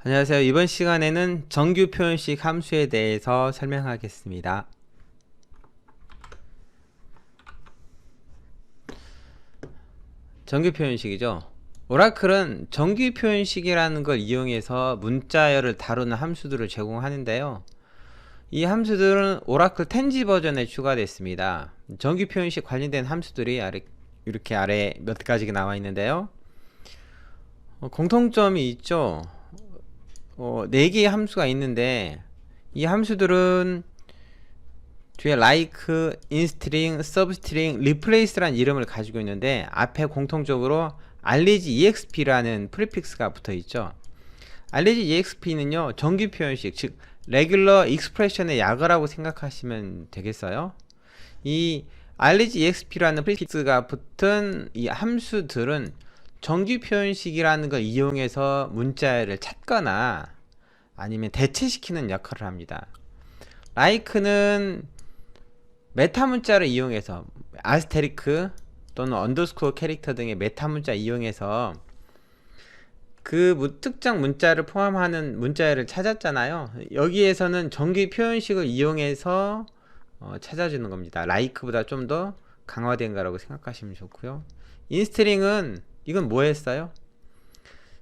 안녕하세요. 이번 시간에는 정규 표현식 함수에 대해서 설명하겠습니다. 정규 표현식이죠. 오라클은 정규 표현식이라는 걸 이용해서 문자열을 다루는 함수들을 제공하는데요. 이 함수들은 오라클 10G 버전에 추가됐습니다. 정규 표현식 관련된 함수들이 이렇게 아래 몇 가지가 나와 있는데요. 공통점이 있죠. 4개의 함수가 있는데 이 함수들은 뒤에 like, instring, substring, replace라는 이름을 가지고 있는데 앞에 공통적으로 argexp라는 프리픽스가 붙어 있죠. argexp는요 정규 표현식, 즉 regular expression의 약어라고 생각하시면 되겠어요. 이 argexp라는 프리픽스가 붙은 이 함수들은 정규 표현식이라는 걸 이용해서 문자열을 찾거나 아니면 대체시키는 역할을 합니다. like는 메타 문자를 이용해서 아스테리크 또는 언더스코어 캐릭터 등의 메타 문자 이용해서 그 특정 문자를 포함하는 문자열을 찾았잖아요. 여기에서는 정규 표현식을 이용해서 찾아주는 겁니다. like보다 좀 더 강화된 거라고 생각하시면 좋고요. 인스트링은 이건 뭐 했어요?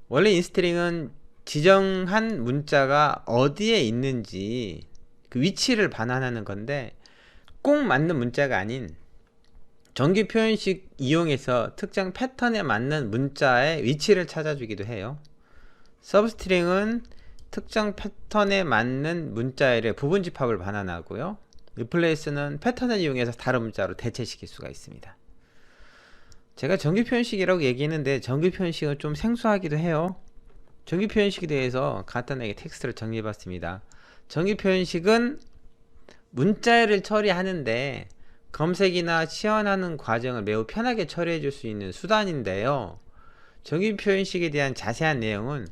원래 인스트링은 지정한 문자가 어디에 있는지 그 위치를 반환하는 건데 꼭 맞는 문자가 아닌 정규 표현식 이용해서 특정 패턴에 맞는 문자의 위치를 찾아주기도 해요. 서브스트링은 특정 패턴에 맞는 문자의 부분 집합을 반환하고요. 리플레이스는 패턴을 이용해서 다른 문자로 대체시킬 수가 있습니다. 제가 정규 표현식이라고 얘기했는데 정규 표현식은 좀 생소하기도 해요. 정규 표현식에 대해서 간단하게 텍스트를 정리해봤습니다. 정규 표현식은 문자열을 처리하는데 검색이나 치환하는 과정을 매우 편하게 처리해 줄 수 있는 수단인데요. 정규 표현식에 대한 자세한 내용은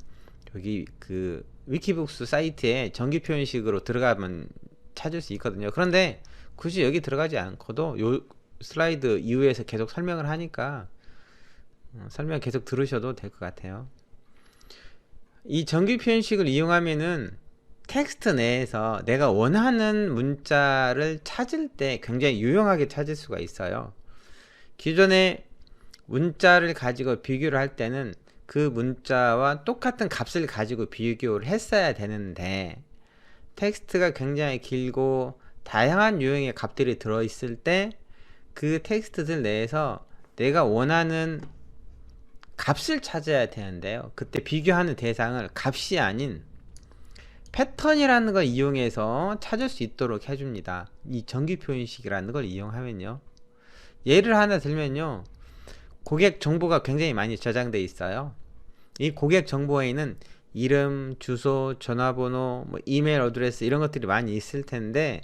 여기 그 위키북스 사이트에 정규 표현식으로 들어가면 찾을 수 있거든요. 그런데 굳이 여기 들어가지 않고도 요 슬라이드 이후에서 계속 설명을 하니까 설명 계속 들으셔도 될 것 같아요. 이 정규 표현식을 이용하면은 텍스트 내에서 내가 원하는 문자를 찾을 때 굉장히 유용하게 찾을 수가 있어요. 기존에 문자를 가지고 비교를 할 때는 그 문자와 똑같은 값을 가지고 비교를 했어야 되는데 텍스트가 굉장히 길고 다양한 유형의 값들이 들어있을 때 그 텍스트들 내에서 내가 원하는 값을 찾아야 되는데요. 그때 비교하는 대상을 값이 아닌 패턴이라는 걸 이용해서 찾을 수 있도록 해줍니다. 이 정규 표현식이라는 걸 이용하면요. 예를 하나 들면요. 고객 정보가 굉장히 많이 저장되어 있어요. 이 고객 정보에는 이름, 주소, 전화번호, 뭐 이메일 어드레스 이런 것들이 많이 있을 텐데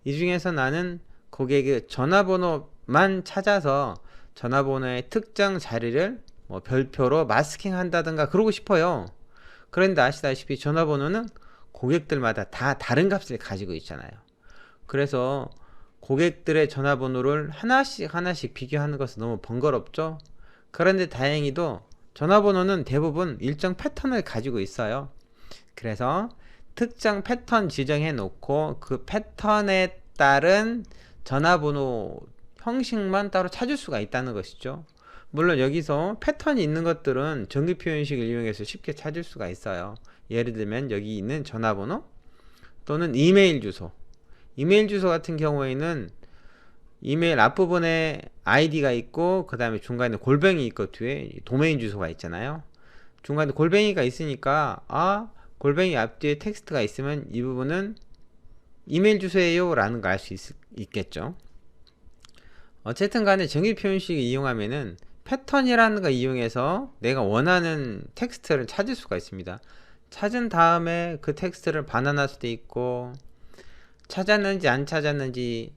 이 중에서 나는 고객의 전화번호만 찾아서 전화번호의 특정 자리를 뭐 별표로 마스킹 한다든가 그러고 싶어요. 그런데 아시다시피 전화번호는 고객들마다 다 다른 값을 가지고 있잖아요. 그래서 고객들의 전화번호를 하나씩 비교하는 것은 너무 번거롭죠. 그런데 다행히도 전화번호는 대부분 일정 패턴을 가지고 있어요. 그래서 특정 패턴 지정해 놓고 그 패턴에 따른 전화번호 형식만 따로 찾을 수가 있다는 것이죠. 물론 여기서 패턴이 있는 것들은 정규 표현식을 이용해서 쉽게 찾을 수가 있어요. 예를 들면 여기 있는 전화번호 또는 이메일 주소. 이메일 주소 같은 경우에는 이메일 앞부분에 아이디가 있고 그 다음에 중간에 골뱅이 있고 뒤에 도메인 주소가 있잖아요. 중간에 골뱅이가 있으니까 골뱅이 앞뒤에 텍스트가 있으면 이 부분은 이메일 주소예요 라는 걸 알 수 있겠죠. 어쨌든 간에 정의 표현식을 이용하면은 패턴이라는 걸 이용해서 내가 원하는 텍스트를 찾을 수가 있습니다. 찾은 다음에 그 텍스트를 반환할 수도 있고 찾았는지 안 찾았는지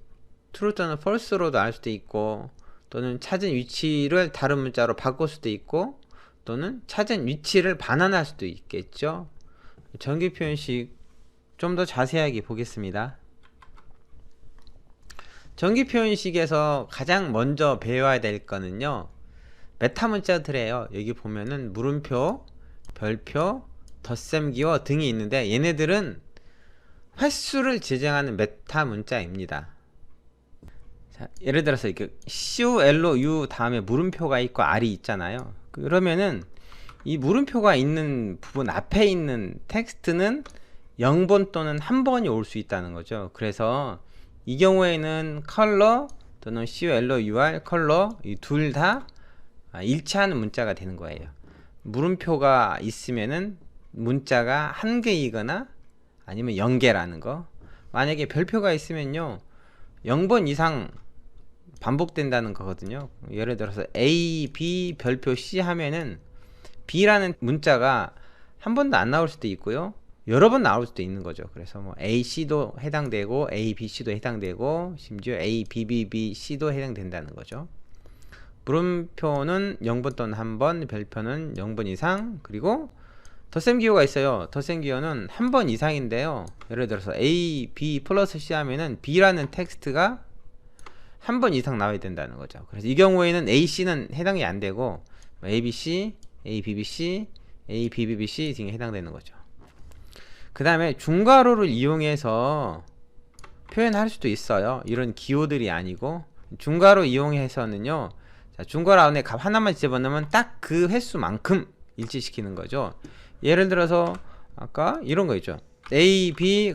true 또는 false로도 알 수도 있고 또는 찾은 위치를 다른 문자로 바꿀 수도 있고 또는 찾은 위치를 반환할 수도 있겠죠. 정규 표현식 좀 더 자세하게 보겠습니다. 정규 표현식에서 가장 먼저 배워야 될 거는요 메타 문자들이에요. 여기 보면은 물음표, 별표, 덧셈 기호 등이 있는데 얘네들은 횟수를 지정하는 메타 문자입니다. 자, 예를 들어서 이렇게 COLOU 다음에 물음표가 있고 R이 있잖아요. 그러면은 이 물음표가 있는 부분 앞에 있는 텍스트는 0번 또는 1번이 올 수 있다는 거죠. 그래서 이 경우에는 컬러 또는 COLOUR 컬러 이 둘 다 일치하는 문자가 되는 거예요. 물음표가 있으면은 문자가 한 개이거나 아니면 0개라는 거. 만약에 별표가 있으면요 0번 이상 반복된다는 거거든요. 예를 들어서 A, B, 별표 C 하면은 B라는 문자가 한 번도 안 나올 수도 있고요 여러 번 나올 수도 있는 거죠. 그래서 뭐 AC도 해당되고 ABC도 해당되고 심지어 ABBBC도 해당된다는 거죠. 물음표는 0번 또는 1번, 별표는 0번 이상, 그리고 덧셈 기호가 있어요. 덧셈 기호는 1번 이상인데요. 예를 들어서 A, B 플러스 C 하면은 B라는 텍스트가 1번 이상 나와야 된다는 거죠. 그래서 이 경우에는 AC는 해당이 안 되고 ABC, ABBC, ABBBC 등에 해당되는 거죠. 그 다음에 중괄호를 이용해서 표현할 수도 있어요. 이런 기호들이 아니고 중괄호 이용해서는요 자, 중괄호 안에 값 하나만 집어넣으면 딱 그 횟수만큼 일치시키는 거죠. 예를 들어서 아까 이런 거 있죠. A, B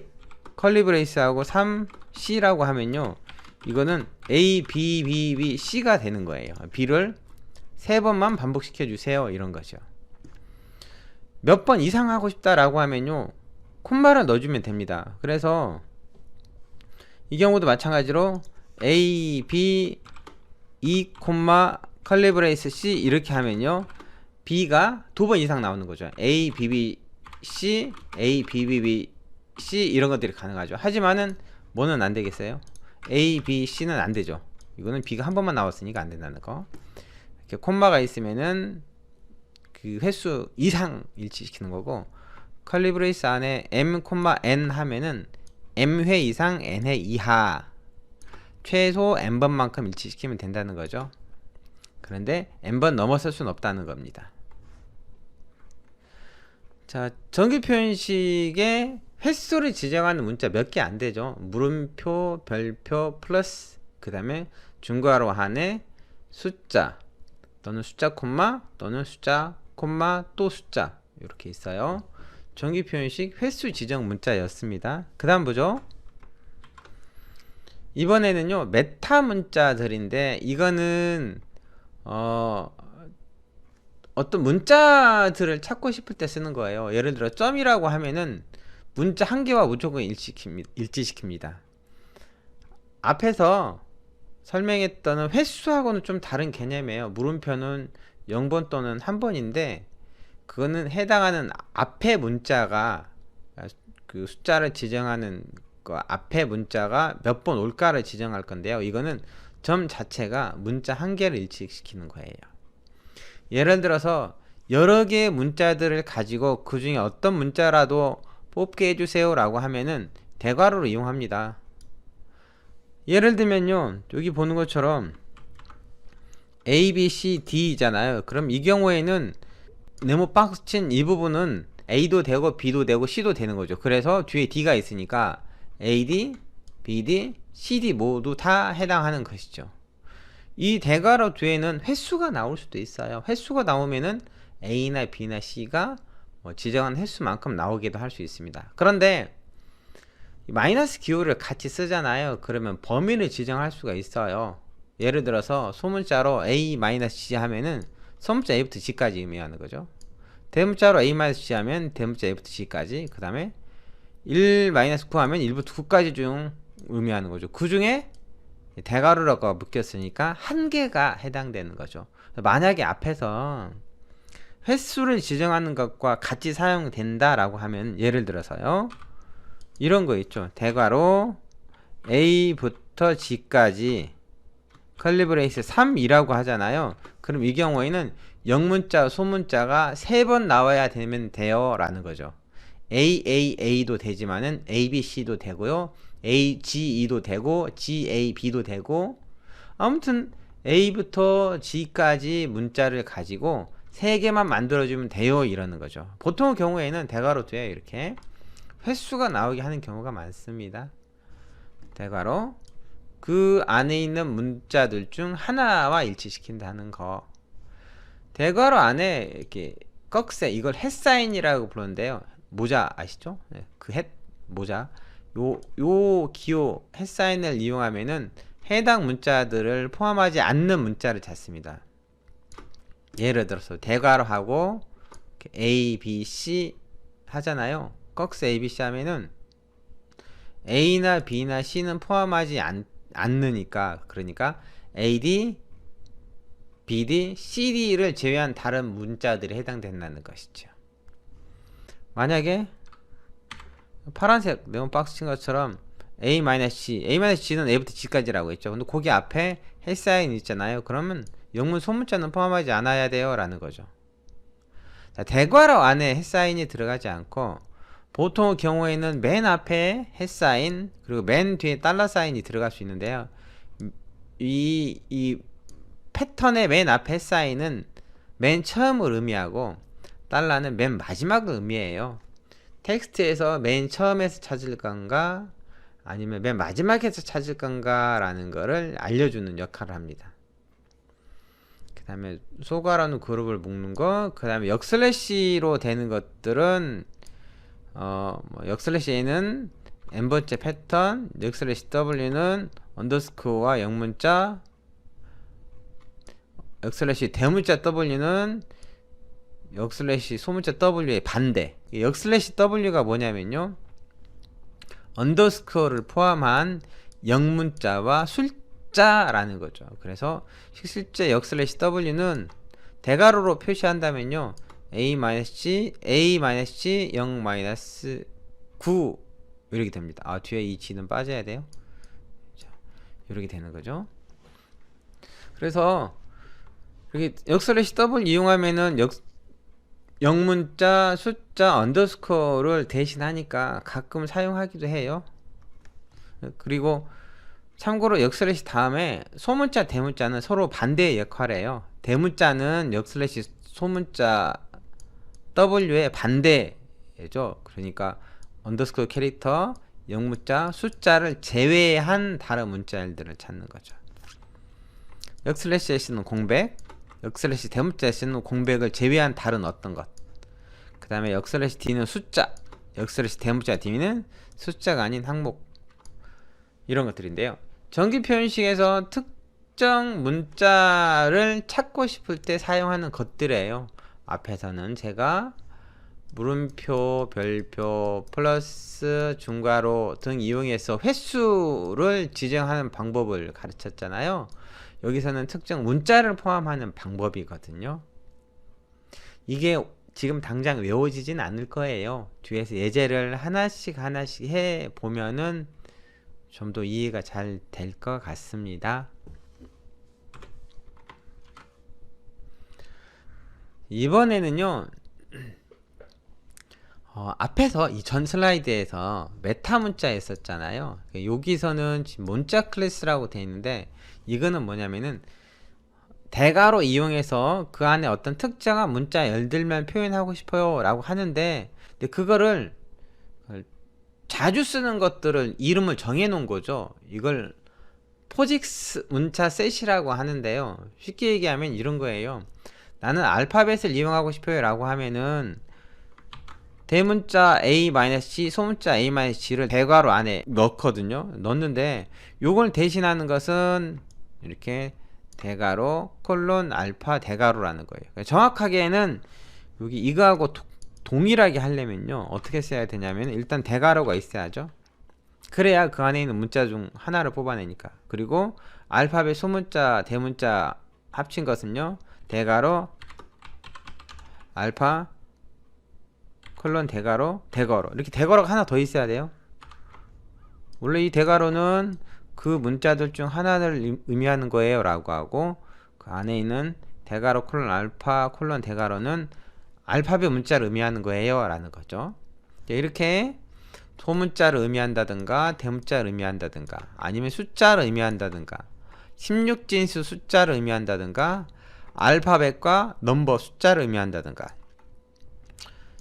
컬리 브레이스하고 3, C라고 하면요 이거는 A, B, B, B, C가 되는 거예요. B를 3번만 반복시켜 주세요 이런 거죠. 몇 번 이상 하고 싶다라고 하면요 콤마를 넣어주면 됩니다. 그래서 이 경우도 마찬가지로 A, B, 2, 컬리 브레이스 C 이렇게 하면요 B가 2번 이상 나오는 거죠. A, B, B, C, A, B, B, B, C 이런 것들이 가능하죠. 하지만은 뭐는 안 되겠어요? A, B, C는 안 되죠. 이거는 B가 한 번만 나왔으니까 안 된다는 거. 이렇게 콤마가 있으면은 그 횟수 이상 일치시키는 거고 컬리 브레이스 안에 M, N 하면은 M회 이상 N회 이하 최소 N번만큼 일치시키면 된다는 거죠. 그런데 N번 넘어설 수는 없다는 겁니다. 자, 정규 표현식에 횟수를 지정하는 문자 몇 개 안 되죠. 물음표, 별표, 플러스 그 다음에 중괄호 안에 숫자 또는 숫자 콤마 또는 숫자 콤마 또 숫자 이렇게 있어요. 정규 표현식 횟수 지정 문자였습니다. 그 다음 보죠. 이번에는요 메타 문자들인데 이거는 어떤 문자들을 찾고 싶을 때 쓰는 거예요. 예를 들어 점이라고 하면은 문자 한 개와 무조건 일치시킵니다. 앞에서 설명했던 횟수하고는 좀 다른 개념이에요. 물음표는 0번 또는 1번인데 그거는 해당하는 앞에 문자가 그 숫자를 지정하는 그 앞에 문자가 몇 번 올까를 지정할 건데요. 이거는 점 자체가 문자 한 개를 일치시키는 거예요. 예를 들어서 여러 개의 문자들을 가지고 그 중에 어떤 문자라도 뽑게 해주세요 라고 하면은 대괄호를 이용합니다. 예를 들면요 여기 보는 것처럼 A, B, C, D잖아요. 그럼 이 경우에는 네모 박스 친 이 부분은 A도 되고 B도 되고 C도 되는 거죠. 그래서 뒤에 D가 있으니까 AD, BD, CD 모두 다 해당하는 것이죠. 이 대괄호 뒤에는 횟수가 나올 수도 있어요. 횟수가 나오면은 A나 B나 C가 지정한 횟수만큼 나오기도 할 수 있습니다. 그런데 마이너스 기호를 같이 쓰잖아요. 그러면 범위를 지정할 수가 있어요. 예를 들어서 소문자로 A-C 하면은 소문자 A부터 G까지 의미하는 거죠. 대문자로 A-C 하면 대문자 A부터 G까지, 그 다음에 1-9 하면 1부터 9까지 중 의미하는 거죠. 그 중에 대괄호라고 묶였으니까 한 개가 해당되는 거죠. 만약에 앞에서 횟수를 지정하는 것과 같이 사용된다 라고 하면 예를 들어서요 이런 거 있죠. 대괄호 A부터 G까지 컬리 브레이스 3이라고 하잖아요. 그럼 이 경우에는 영문자 소문자가 3번 나와야 되면 돼요 라는 거죠. AAA도 되지만은 ABC도 되고요, AGE도 되고 GAB도 되고, 아무튼 A부터 G까지 문자를 가지고 3개만 만들어주면 돼요 이러는 거죠. 보통 경우에는 대괄호 뒤에 이렇게 횟수가 나오게 하는 경우가 많습니다. 대괄호 그 안에 있는 문자들 중 하나와 일치시킨다는 거. 대괄호 안에 이렇게 꺽쇠, 이걸 햇사인이라고 부르는데요. 모자 아시죠? 네, 그 모자. 요 기호 햇사인을 이용하면은 해당 문자들을 포함하지 않는 문자를 찾습니다. 예를 들어서 대괄호하고 A, B, C 하잖아요. 꺽쇠 A, B, C 하면은 A나 B나 C는 포함하지 않으니까, 그러니까 AD, BD, CD를 제외한 다른 문자들이 해당된다는 것이죠. 만약에 파란색 네온 박스 친 것처럼 A-C, A-C는 A부터 G까지라고 했죠. 근데 거기 앞에 헬사인 있잖아요. 그러면 영문 소문자는 포함하지 않아야 돼요 라는 거죠. 자, 대괄호 안에 햇사인이 들어가지 않고 보통 경우에는 맨 앞에 햇사인 그리고 맨 뒤에 달러 사인이 들어갈 수 있는데요. 이 패턴의 맨 앞에 햇사인은 맨 처음을 의미하고 달러는 맨 마지막을 의미해요. 텍스트에서 맨 처음에서 찾을 건가 아니면 맨 마지막에서 찾을 건가 라는 거를 알려주는 역할을 합니다. 그 다음에 소괄호는 그룹을 묶는 거, 그 다음에 역슬래시로 되는 것들은 역슬래시 A는 n번째 패턴, 역슬래시 W는 언더스코어와 영문자, 역슬래시 대문자 W는 역슬래시 소문자 W의 반대. 역슬래시 W가 뭐냐면요, 언더스코어를 포함한 영문자와 숫자라는 거죠. 그래서 실제 역슬래시 W는 대괄호로 표시한다면요, A-C, A-C, 0-9 이렇게 됩니다. 아, 뒤에 이 G는 빠져야 돼요. 자, 이렇게 되는 거죠. 그래서 이렇게 역슬래시 W 이용하면은 영문자, 숫자, 언더스코어를 대신하니까 가끔 사용하기도 해요. 그리고 참고로 역슬래시 다음에 소문자, 대문자는 서로 반대의 역할을 해요. 대문자는 역슬래시 소문자 W의 반대죠. 그러니까 언더스코어 캐릭터, 영문자, 숫자를 제외한 다른 문자들을 찾는 거죠. 역슬래시 S는 공백, 역슬래시 대문자 S는 공백을 제외한 다른 어떤 것. 그 다음에 역슬래시 D는 숫자, 역슬래시 대문자 D는 숫자가 아닌 항목, 이런 것들인데요. 정기 표현식에서 특정 문자를 찾고 싶을 때 사용하는 것들이에요. 앞에서는 제가 물음표, 별표, 플러스, 중괄호 등 이용해서 횟수를 지정하는 방법을 가르쳤잖아요. 여기서는 특정 문자를 포함하는 방법이거든요. 이게 지금 당장 외워지진 않을 거예요. 뒤에서 예제를 하나씩 해 보면은 좀 더 이해가 잘 될 것 같습니다. 이번에는요, 앞에서 이 전 슬라이드에서 메타 문자 했었잖아요. 여기서는 지금 문자 클래스라고 되어 있는데, 이거는 뭐냐면은 대괄호 이용해서 그 안에 어떤 특정한 문자 열들만 표현하고 싶어요 라고 하는데, 근데 그거를 자주 쓰는 것들을 이름을 정해 놓은 거죠. 이걸 포직스 문자 셋이라고 하는데요. 쉽게 얘기하면 이런 거예요. 나는 알파벳을 이용하고 싶어요 라고 하면은 대문자 A-C, 소문자 A-G를 대괄호 안에 넣거든요. 넣는데 요걸 대신하는 것은 이렇게 대괄호 콜론 알파 대괄호라는 거예요. 정확하게는 여기 이거하고 동일하게 하려면요, 어떻게 써야 되냐면 일단 대괄호가 있어야죠. 그래야 그 안에 있는 문자 중 하나를 뽑아내니까. 그리고 알파벳, 소문자, 대문자 합친 것은요, 대괄호 알파 콜론 대괄호 대괄호, 이렇게 대괄호가 하나 더 있어야 돼요. 원래 이 대괄호는 그 문자들 중 하나를 의미하는 거예요 라고 하고, 그 안에 있는 대괄호 콜론 알파 콜론 대괄호는 알파벳 문자를 의미하는 거예요 라는 거죠. 이렇게 소문자를 의미한다든가 대문자를 의미한다든가 아니면 숫자를 의미한다든가 16진수 숫자를 의미한다든가 알파벳과 넘버 숫자를 의미한다든가,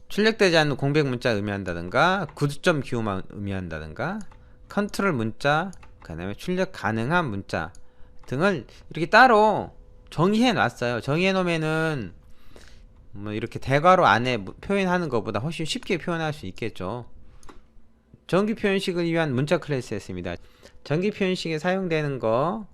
출력되지 않는 공백 문자 의미한다든가, 구두점 기호만 의미한다든가, 컨트롤 문자, 그 다음에 출력 가능한 문자 등을 이렇게 따로 정의해 놨어요. 정의해 놓으면은 뭐 이렇게 대괄호 안에 표현하는 것보다 훨씬 쉽게 표현할 수 있겠죠. 정기 표현식을 위한 문자 클래스였습니다. 정기 표현식에 사용되는 거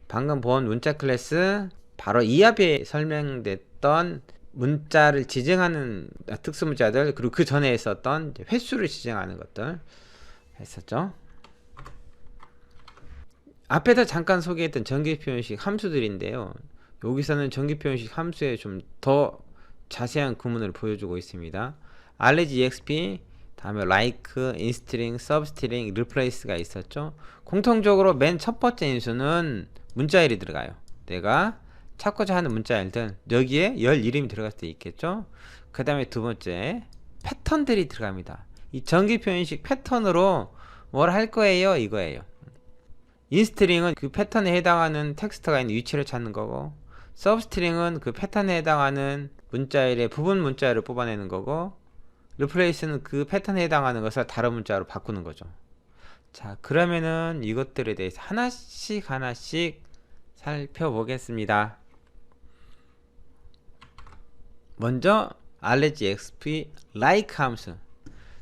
방금 본 문자 클래스, 바로 이 앞에 설명됐던 문자를 지정하는 특수 문자들, 그리고 그 전에 있었던 횟수를 지정하는 것들 했었죠. 앞에서 잠깐 소개했던 정기 표현식 함수들인데요. 여기서는 정기 표현식 함수에 좀 더 자세한 구문을 보여주고 있습니다. array exp, 다음에 like, instring, substring, replace가 있었죠. 공통적으로 맨 첫 번째 인수는 문자열이 들어가요. 내가 찾고자 하는 문자열들, 여기에 열 이름이 들어갈 수 있겠죠. 그 다음에 두 번째 패턴들이 들어갑니다. 이 정기 표현식 패턴으로 뭘 할 거예요, 이거예요. 인스트링은 그 패턴에 해당하는 텍스트가 있는 위치를 찾는 거고, 서브스트링은 그 패턴에 해당하는 문자열의 부분 문자열을 뽑아내는 거고, 리플레이스는 그 패턴에 해당하는 것을 다른 문자로 바꾸는 거죠. 자, 그러면은 이것들에 대해서 하나씩 살펴보겠습니다. 먼저 array exp like 함수,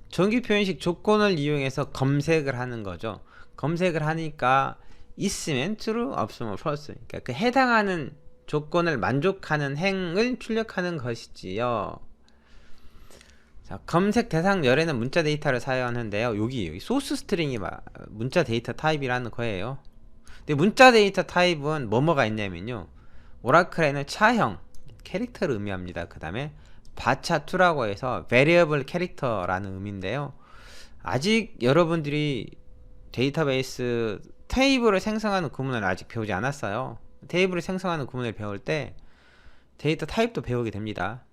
정기 표현식 조건을 이용해서 검색을 하는 거죠. 검색을 하니까 있으면 true, 없으면 false, 그러니까 그 해당하는 조건을 만족하는 행을 출력하는 것이지요. 자, 검색 대상 열에는 문자 데이터를 사용하는데요. 여기 소스 스트링이 문자 데이터 타입이라는 거예요. 근데 문자 데이터 타입은 뭐뭐가 있냐면요, 오라클에는 차형 캐릭터를 의미합니다. 그 다음에 바차2라고 해서 variable 캐릭터라는 의미인데요. 아직 여러분들이 데이터베이스 테이블을 생성하는 구문을 아직 배우지 않았어요. 테이블을 생성하는 구문을 배울 때 데이터 타입도 배우게 됩니다.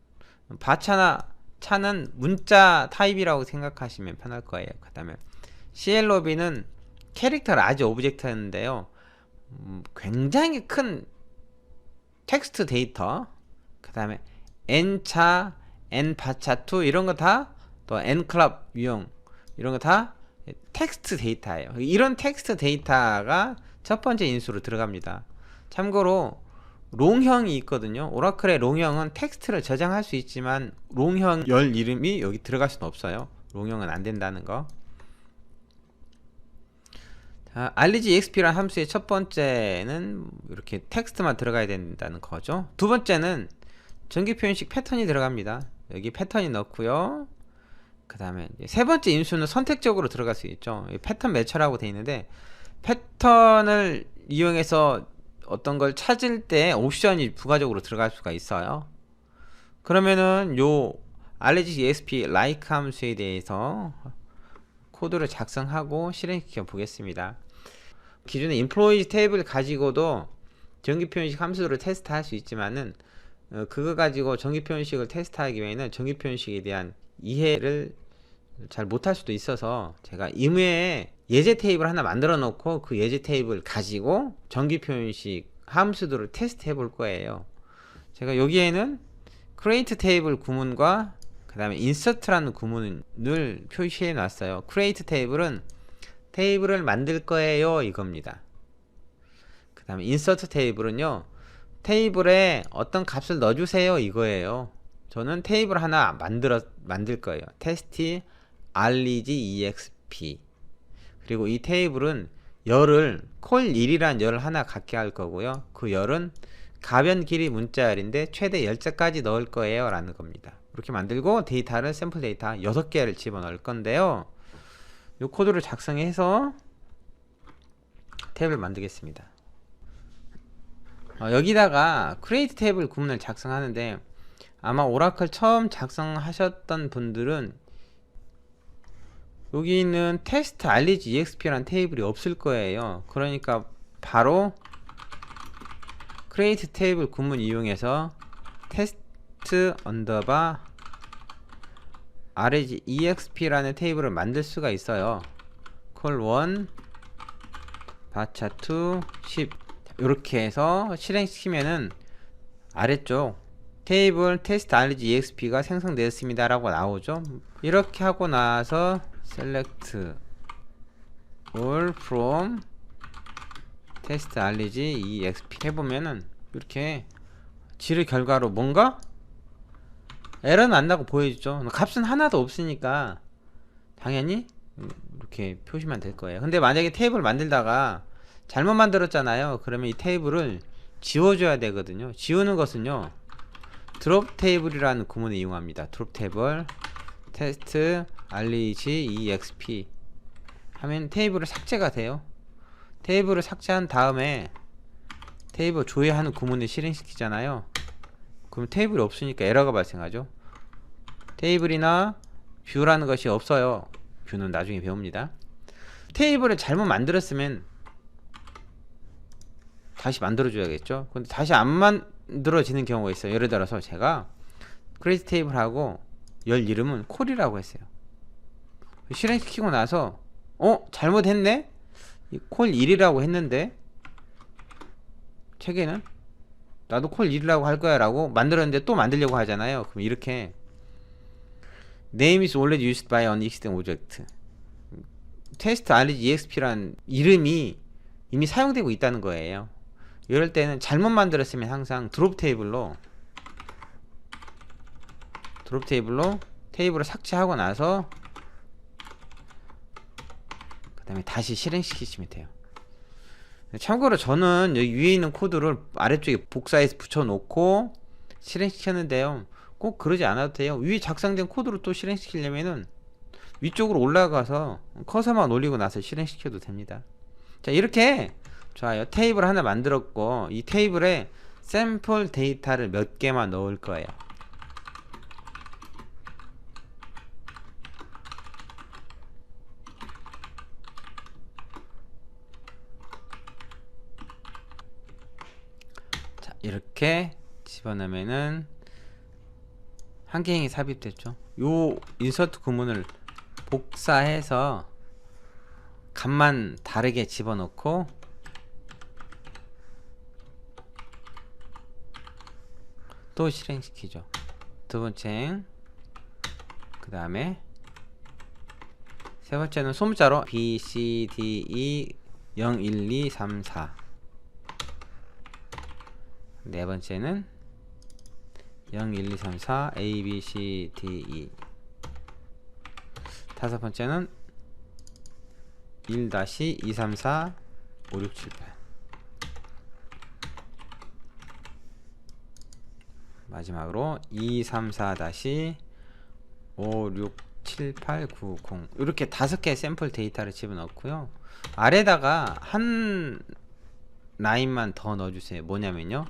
바차나 차는 문자 타입이라고 생각하시면 편할 거예요. 그 다음에 CLOB는 캐릭터 라지 오브젝트였는데요, 굉장히 큰 텍스트 데이터, 그 다음에 n차, n바차2 이런 거 다, 또 n클럽 유형 이런 거 다 텍스트 데이터예요. 이런 텍스트 데이터가 첫 번째 인수로 들어갑니다. 참고로 롱형이 있거든요. 오라클의 롱형은 텍스트를 저장할 수 있지만 롱형 열 이름이 여기 들어갈 수는 없어요. 롱형은 안 된다는 거. 자, array exp라는 함수의 첫 번째는 이렇게 텍스트만 들어가야 된다는 거죠. 두 번째는 정기 표현식 패턴이 들어갑니다. 여기 패턴이 넣고요. 그 다음에 세 번째 인수는 선택적으로 들어갈 수 있죠. 패턴 매처라고 되어 있는데, 패턴을 이용해서 어떤 걸 찾을 때 옵션이 부가적으로 들어갈 수가 있어요. 그러면은 요 array exp like 함수에 대해서 코드를 작성하고 실행시켜 보겠습니다. 기존의 employees 테이블 가지고도 정기 표현식 함수를 테스트할 수 있지만은 그거 가지고 정기 표현식을 테스트하기 위해는 정기 표현식에 대한 이해를 잘 못할 수도 있어서 제가 임의에 예제 테이블 하나 만들어 놓고 그 예제 테이블 가지고 정기 표현식 함수들을 테스트 해볼 거예요. 제가 여기에는 create 테이블 구문과 그 다음에 insert라는 구문을 표시해 놨어요. create 테이블은 테이블을 만들 거예요, 이겁니다. 그 다음에 insert 테이블은요, 테이블에 어떤 값을 넣어주세요, 이거예요. 저는 테이블 하나 만들 거예요. test array exp. 그리고 이 테이블은 열을 콜1이란 열을 하나 갖게 할 거고요. 그 열은 가변 길이 문자열인데 최대 10자까지 넣을 거예요, 라는 겁니다. 이렇게 만들고 데이터를 샘플 데이터 6개를 집어넣을 건데요, 이 코드를 작성해서 탭을 만들겠습니다. 여기다가 create 테이블 구문을 작성하는데, 아마 오라클 처음 작성하셨던 분들은 여기 있는 test array exp라는 테이블이 없을 거예요. 그러니까 바로 create 테이블 구문 이용해서 test underbar array exp라는 테이블을 만들 수가 있어요. call1 바차2 10 이렇게 해서 실행시키면은 아래쪽 테이블 테스트 알리지 exp가 생성되었습니다 라고 나오죠. 이렇게 하고 나서 select all from 테스트 알리지 exp 해보면은 이렇게 지르 결과로 뭔가 에러는 안 나고 보여주죠. 값은 하나도 없으니까 당연히 이렇게 표시만 될 거예요. 근데 만약에 테이블 만들다가 잘못 만들었잖아요. 그러면 이 테이블을 지워줘야 되거든요. 지우는 것은요, 드롭 테이블이라는 구문을 이용합니다. 드롭 테이블 테스트 알리지 exp 하면 테이블을 삭제가 돼요. 테이블을 삭제한 다음에 테이블 조회하는 구문을 실행시키잖아요. 그럼 테이블이 없으니까 에러가 발생하죠. 테이블이나 뷰라는 것이 없어요. 뷰는 나중에 배웁니다. 테이블을 잘못 만들었으면 다시 만들어줘야겠죠. 근데 다시 안 만들어지는 경우가 있어요. 예를 들어서 제가 크레이트 테이블하고 열 이름은 콜이라고 했어요. 실행시키고 나서 잘못했네? 콜 1이라고 했는데 책에는 나도 콜 1이라고 할 거야 라고 만들었는데 또 만들려고 하잖아요. 그럼 이렇게 name is already used by an existing object 테스트 알리지 exp란 이름이 이미 사용되고 있다는 거예요. 이럴 때는 잘못 만들었으면 항상 드롭 테이블로 테이블을 삭제하고 나서 그 다음에 다시 실행시키시면 돼요. 참고로 저는 여기 위에 있는 코드를 아래쪽에 복사해서 붙여놓고 실행시켰는데요, 꼭 그러지 않아도 돼요. 위에 작성된 코드로 또 실행시키려면은 위쪽으로 올라가서 커서만 올리고 나서 실행시켜도 됩니다. 자, 이렇게 좋아요. 테이블 하나 만들었고 이 테이블에 샘플 데이터를 몇 개만 넣을 거예요. 자, 이렇게 집어넣으면은 한 개행이 삽입됐죠. 요 인서트 구문을 복사해서 값만 다르게 집어넣고 또 실행시키죠. 두 번째, 그 다음에 세 번째는 소문자로 B, C, D, E 0, 1, 2, 3, 4. 네 번째는 0, 1, 2, 3, 4 A, B, C, D, E. 다섯 번째는 1, 2, 3, 4 5, 6, 7, 8. 마지막으로 2, 3, 4 5, 6, 7, 8, 9, 0 이렇게 5개의 샘플 데이터를 집어넣고요. 아래다가 한 라인만 더 넣어주세요. 뭐냐면요,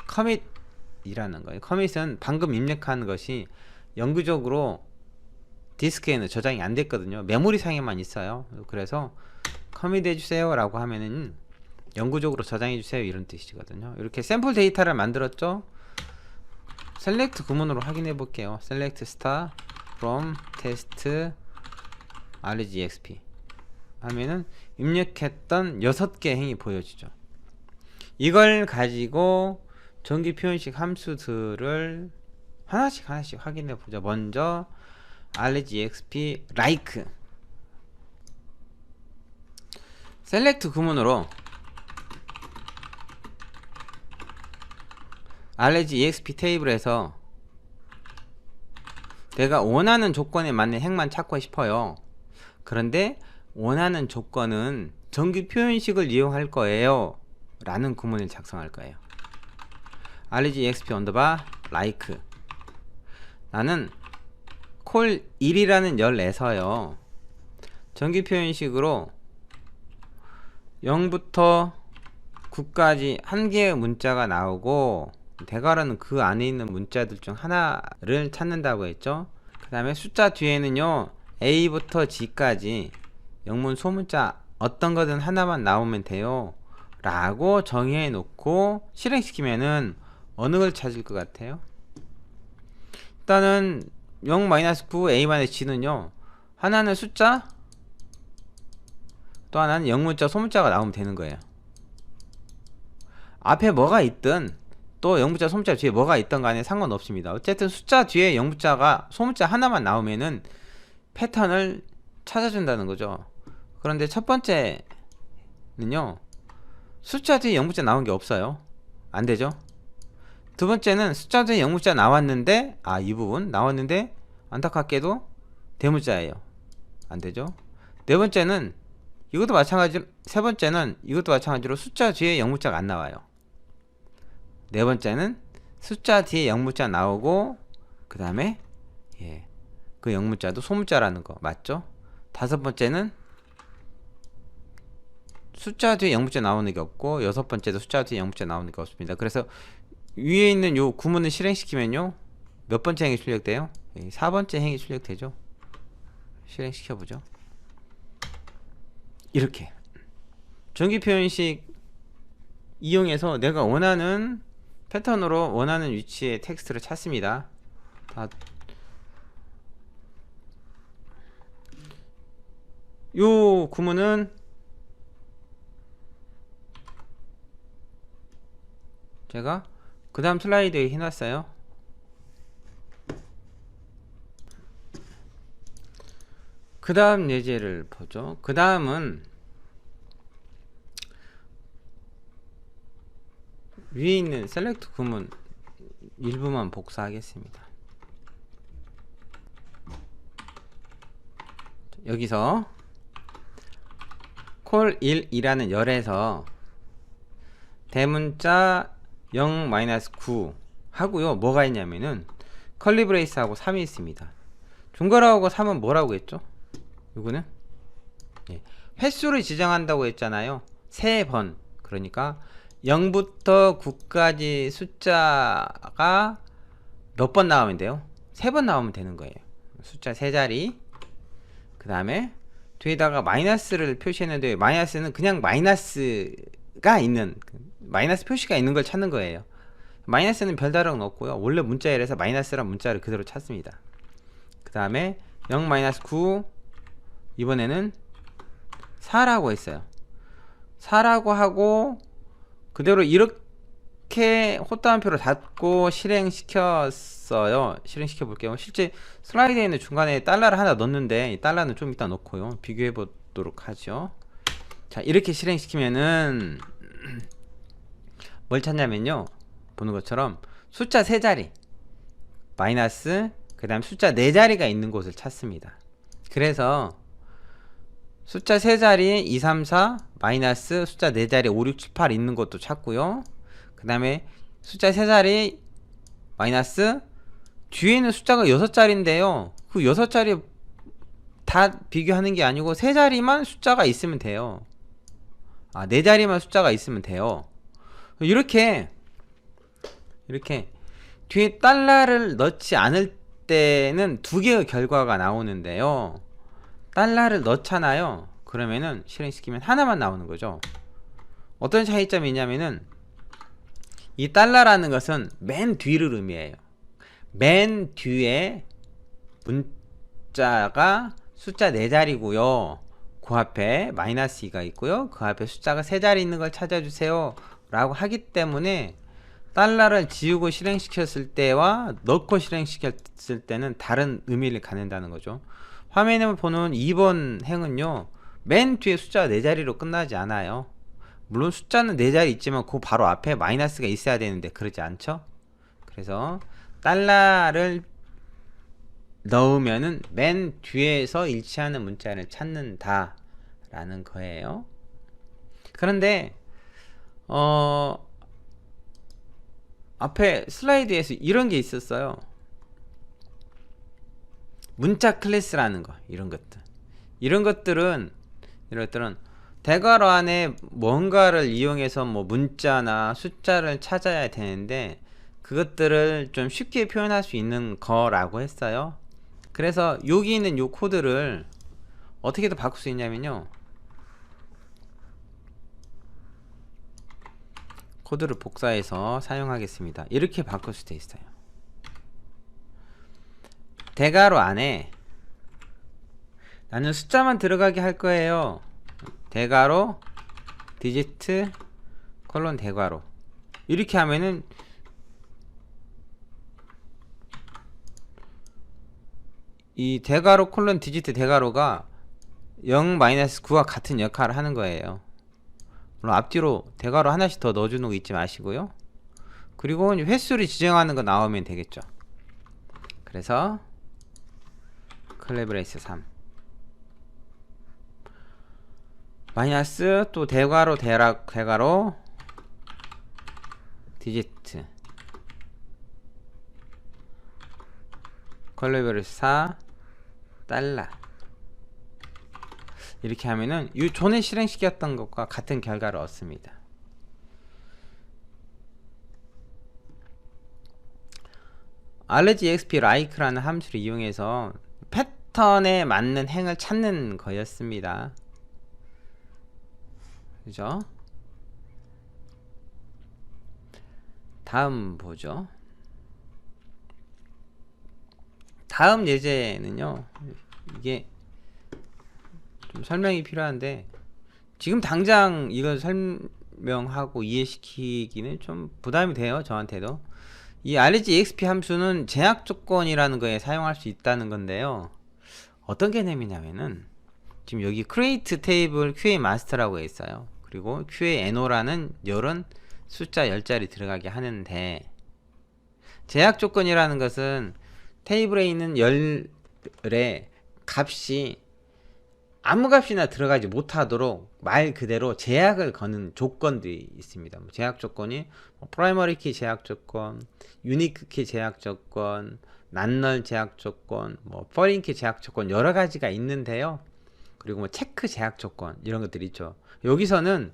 커밋이라는 거예요. 커밋은 방금 입력한 것이 영구적으로 디스크에는 저장이 안 됐거든요. 메모리 상에만 있어요. 그래서 커밋 해주세요 라고 하면은 영구적으로 저장해주세요 이런 뜻이거든요. 이렇게 샘플 데이터를 만들었죠. 셀렉트 구문으로 확인해 볼게요. select star from test 알리지 exp 하면은 입력했던 6개 행이 보여지죠. 이걸 가지고 정기 표현식 함수들을 하나씩 확인해 보죠. 먼저 알리지 exp like select 구문으로 알리지 exp 테이블에서 내가 원하는 조건에 맞는 행만 찾고 싶어요. 그런데 원하는 조건은 정규 표현식을 이용할 거예요 라는 구문을 작성할 거예요. 알리지 exp 언더바 like 나는 콜 1이라는 열 내서요 정규 표현식으로 0부터 9까지 한 개의 문자가 나오고 대괄호는 그 안에 있는 문자들 중 하나를 찾는다고 했죠. 그 다음에 숫자 뒤에는요 A부터 G까지 영문 소문자 어떤 거든 하나만 나오면 돼요 라고 정의해 놓고 실행시키면은 어느 걸 찾을 것 같아요? 일단은 0-9 A-G는요 하나는 숫자 또 하나는 영문자 소문자가 나오면 되는 거예요. 앞에 뭐가 있든 또 영문자 소문자 뒤에 뭐가 있던 간에 상관없습니다. 어쨌든 숫자 뒤에 영문자가 소문자 하나만 나오면은 패턴을 찾아준다는 거죠. 그런데 첫 번째는요, 숫자 뒤에 영문자 나온 게 없어요. 안 되죠. 두 번째는 숫자 뒤에 영문자 나왔는데, 이 부분 나왔는데 안타깝게도 대문자예요. 안 되죠. 네 번째는 이것도 마찬가지로, 세 번째는 이것도 마찬가지로 숫자 뒤에 영문자가 안 나와요. 네 번째는 숫자 뒤에 영문자 나오고 그 다음에 그 영문자도 소문자라는 거 맞죠? 다섯 번째는 숫자 뒤에 영문자 나오는 게 없고, 여섯 번째도 숫자 뒤에 영문자 나오는 게 없습니다. 그래서 위에 있는 요 구문을 실행시키면요, 몇 번째 행이 출력돼요? 4번째 행이 출력되죠. 실행시켜보죠. 이렇게 전기 표현식 이용해서 내가 원하는 패턴으로 원하는 위치의 텍스트를 찾습니다. 요 구문은 제가 그 다음 슬라이드에 해놨어요. 그 다음 예제를 보죠. 그 다음은 위에 있는 셀렉트 구문 일부만 복사하겠습니다. 여기서 call1이라는 열에서 대문자 0-9 하고요. 뭐가 있냐면은 컬리 브레이스하고 3이 있습니다. 중괄호하고 3은 뭐라고 했죠? 요거는 횟수를 지정한다고 했잖아요. 3번. 그러니까 0부터 9까지 숫자가 몇 번 나오면 돼요? 3번 나오면 되는 거예요. 숫자 3자리. 그 다음에 뒤에다가 마이너스를 표시했는데, 마이너스는 그냥 마이너스가 있는, 마이너스 표시가 있는 걸 찾는 거예요. 마이너스는 별다른 건 없고요. 원래 문자열에서 마이너스란 문자를 그대로 찾습니다. 그 다음에 0-9, 이번에는 4라고 했어요. 4라고 하고 그대로 이렇게 호따옴표를 닫고 실행시켰어요. 실행시켜 볼게요. 실제 슬라이드에 있는 중간에 달러를 하나 넣었는데, 이 달러는 좀 이따 넣고요, 비교해 보도록 하죠. 자, 이렇게 실행시키면은 뭘 찾냐면요, 보는 것처럼 숫자 3자리 마이너스, 그 다음 숫자 4자리가 있는 곳을 찾습니다. 그래서 숫자 3자리 2, 3, 4 마이너스 숫자 4자리 5, 6, 7, 8 있는 것도 찾고요. 그 다음에 숫자 3자리 마이너스 뒤에는 숫자가 6자리인데요 그 6자리 다 비교하는 게 아니고 3자리만 숫자가 있으면 돼요. 4자리만 숫자가 있으면 돼요. 이렇게 뒤에 달러를 넣지 않을 때는 두 개의 결과가 나오는데요, 달러를 넣잖아요. 그러면은 실행시키면 하나만 나오는 거죠. 어떤 차이점이 있냐면은, 이 달러라는 것은 맨 뒤를 의미해요. 맨 뒤에 문자가 숫자 4자리고요 그 앞에 마이너스 2가 있고요, 그 앞에 숫자가 3자리 있는 걸 찾아주세요 라고 하기 때문에, 달러를 지우고 실행시켰을 때와 넣고 실행시켰을 때는 다른 의미를 갖는다는 거죠. 화면에 보는 2번 행은요, 맨 뒤에 숫자가 4자리로 끝나지 않아요. 물론 숫자는 4자리 있지만 그 바로 앞에 마이너스가 있어야 되는데 그러지 않죠. 그래서 달러를 넣으면은 맨 뒤에서 일치하는 문자를 찾는다 라는 거예요. 그런데 앞에 슬라이드에서 이런 게 있었어요. 문자 클래스라는 거, 이런 것들은 대괄호 안에 뭔가를 이용해서 뭐 문자나 숫자를 찾아야 되는데, 그것들을 좀 쉽게 표현할 수 있는 거라고 했어요. 그래서 여기 있는 요 코드를 어떻게 더 바꿀 수 있냐면요, 코드를 복사해서 사용하겠습니다. 이렇게 바꿀 수도 있어요. 대괄호 안에 나는 숫자만 들어가게 할 거예요. 대괄호 디지트 콜론 대괄호, 이렇게 하면은 이 대괄호 콜론 디지트 대괄호가 0-9와 같은 역할을 하는 거예요. 물론 앞뒤로 대괄호 하나씩 더 넣어주는 거 잊지 마시고요. 그리고 횟수를 지정하는 거 나오면 되겠죠. 그래서 클레브레이스 3 마이너스 또 대괄호 대괄호 디지트 클레브레이스 4 달러 이렇게 하면은 이 전에 실행시켰던 것과 같은 결과를 얻습니다. ArgExp like라는 함수를 이용해서 패턴에 맞는 행을 찾는 거였습니다. 그죠? 다음 보죠. 다음 예제는요, 이게 좀 설명이 필요한데 지금 당장 이걸 설명하고 이해시키기는 좀 부담이 돼요, 저한테도. 이 argexp 함수는 제약 조건이라는 거에 사용할 수 있다는 건데요, 어떤 개념이냐면은 지금 여기 create table qa master라고 있어요. 그리고 qa no라는 열은 숫자 10자리 들어가게 하는데, 제약 조건이라는 것은 테이블에 있는 열의 값이 아무 값이나 들어가지 못하도록 말 그대로 제약을 거는 조건들이 있습니다. 제약 조건이 프라이머리 키 제약 조건, 유니크 키 제약 조건, 난널 제약 조건, 퍼린 키 제약 조건 여러 가지가 있는데요. 그리고 체크 제약 조건 이런 것들이 있죠. 여기서는